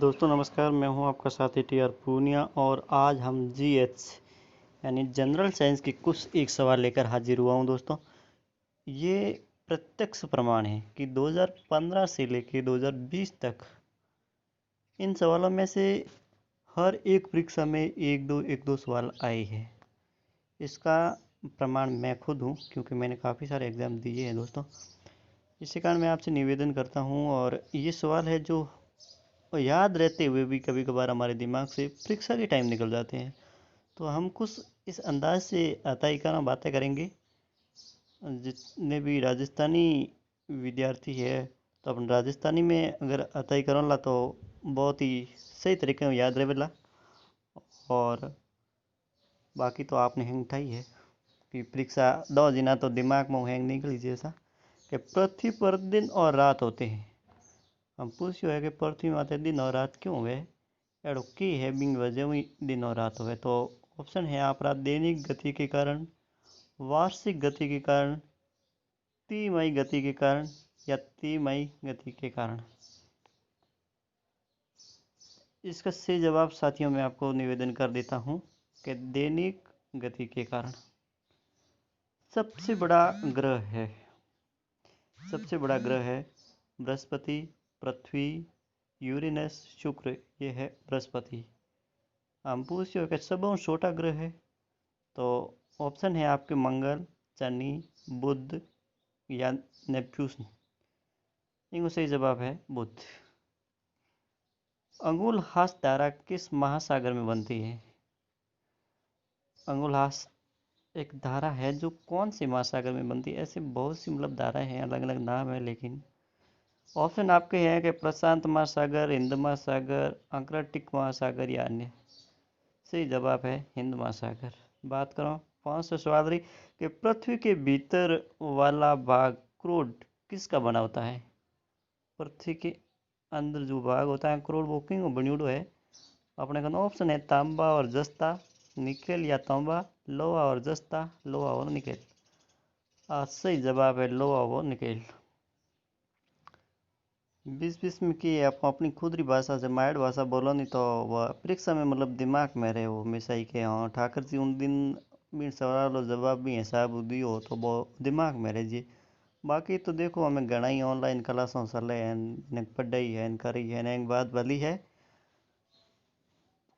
दोस्तों नमस्कार, मैं हूं आपका साथी टी आर पूनिया और आज हम जीएच यानी जनरल साइंस के कुछ एक सवाल लेकर हाजिर हुआ हूं। दोस्तों ये प्रत्यक्ष प्रमाण है कि 2015 से लेकर 2020 तक इन सवालों में से हर एक परीक्षा में एक दो सवाल आए हैं। इसका प्रमाण मैं खुद हूं क्योंकि मैंने काफ़ी सारे एग्ज़ाम दिए हैं दोस्तों। इसी कारण मैं आपसे निवेदन करता हूं और ये सवाल है जो याद रहते हुए भी कभी कभार हमारे दिमाग से परीक्षा के टाइम निकल जाते हैं। तो हम कुछ इस अंदाज से अताई बातें करेंगे। जितने भी राजस्थानी विद्यार्थी है तो अपन राजस्थानी में अगर अताई करोला तो बहुत ही सही तरीके में याद रहेला। और बाकी तो आपने हैंग उठाई है कि परीक्षा दो जिना तो दिमाग में हैंग निकली जैसा कि पृथ्वी पर दिन और रात होते हैं। हम पूछो है कि पृथ्वी माते दिन और रात क्यों हुए, एड़ो की है बिंग वजह हुई दिन और रात हुए। तो ऑप्शन है आपका दैनिक गति के कारण, वार्षिक गति के कारण, तिमाही गति के कारण या तिमाही गति के कारण। इसका सही जवाब साथियों मैं आपको निवेदन कर देता हूँ कि दैनिक गति के कारण। सबसे बड़ा ग्रह है बृहस्पति, पृथ्वी, यूरेनस, शुक्र। ये है बृहस्पति। हम पूछो कि सबसे छोटा ग्रह है तो ऑप्शन है आपके मंगल, शनि, बुध या नेपच्यून। इनको सही जवाब है बुध। अंगुलहास धारा किस महासागर में बनती है? अंगुलहास एक धारा है जो कौन से महासागर में बनती है? ऐसे बहुत सी धाराएं हैं, अलग अलग नाम है, लेकिन ऑप्शन आपके हैं कि प्रशांत महासागर, हिंद महासागर, आर्कटिक महासागर या अन्य। सही जवाब है हिंद महासागर। बात करो 500 सवाल कि पृथ्वी के भीतर वाला भाग क्रोड किसका बना होता है? पृथ्वी के अंदर जो भाग होता है क्रोड वो क्यों बन्यूड़ो है? अपने का ऑप्शन है तांबा और जस्ता, निकेल या तांबा, लोहा और जस्ता, लोहा और निकेल। सही जवाब है लोहा और निकेल। बीच में कि आप अपनी खुदरी भाषा से माइड भाषा बोलो नहीं तो वह परीक्षा में दिमाग में रहे वो हमेशा ही के हाँ ठाकर जी उन दिन भी सवालों जवाब भी हिसाब दियो तो वो दिमाग में रह जी। बाकी तो देखो हमें घना ही ऑनलाइन क्लासों चले हैं, पढ़ाई है, करी है, एक बात भली है।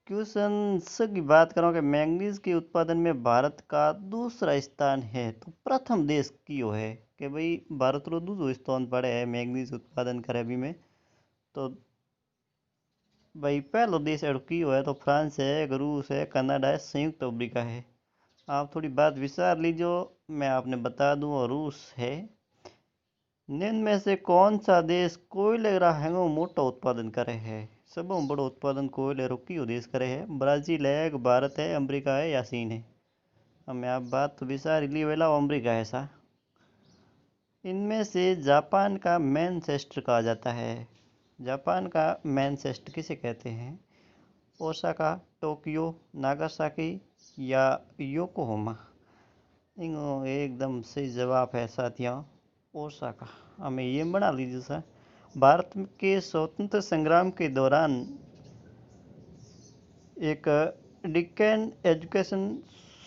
क्वेश्चन की बात करो कि मैंगनीज के उत्पादन में भारत का दूसरा स्थान है तो प्रथम देश क्यों है? कि भाई भारत रो दूसरो स्थान पड़े है मैंगनीज उत्पादन करे भी में। तो भाई पहलो देश एडो क्यों है? तो फ्रांस है, रूस है, कनाडा है, संयुक्त अफ्रीका है। आप थोड़ी बात विचार लीजिए, मैं आपने बता दूं रूस है। निम्न में से कौन सा देश कोयले रा हैंगो मोटो उत्पादन करे है? सब बड़ो उत्पादन कोयले रो क्यों देश करे है? ब्राजील है, भारत है, अमेरिका है या चीन है? हमें आप बात तो विचार ली वेला अमेरिका है सा। इनमें से जापान का मैनचेस्टर कहा जाता है। जापान का मैनचेस्टर किसे कहते हैं? ओसाका, टोक्यो, नागासाकी या योकोहामा। एकदम सही जवाब है साथियों ओसाका। हमें ये बना लीजिए सर। भारत के स्वतंत्र संग्राम के दौरान एक डिकेन एजुकेशन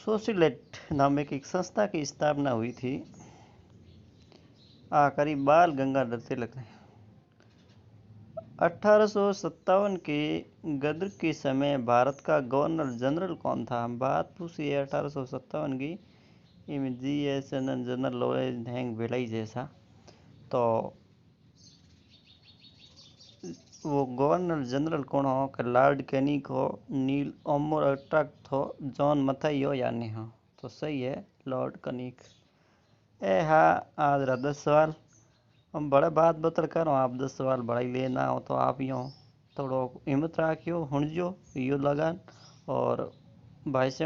सोसाइटी नामक एक संस्था की स्थापना हुई थी। करीब बाल गंगाधर तिलक ने 1857 के गद्र के समय भारत का गवर्नर जनरल कौन था? हम बात पूछी है 1857 की। G S general Lawrence hang Bhilai जैसा। तो वो गवर्नर जनरल कौन हो? कि लॉर्ड कैनिंग हो, नील आर्मस्ट्रांग हो, जॉन मथाई हो या नहीं हो? तो सही है लॉर्ड कैनिंग। हाँ आज रहा 10 सवाल। हम बड़ा बात बतल करो, आप 10 सवाल बड़ा ही लेना हो तो आप यूँ थोड़ा हिम्मत रखियो, हुण जो यो लगान और भाई से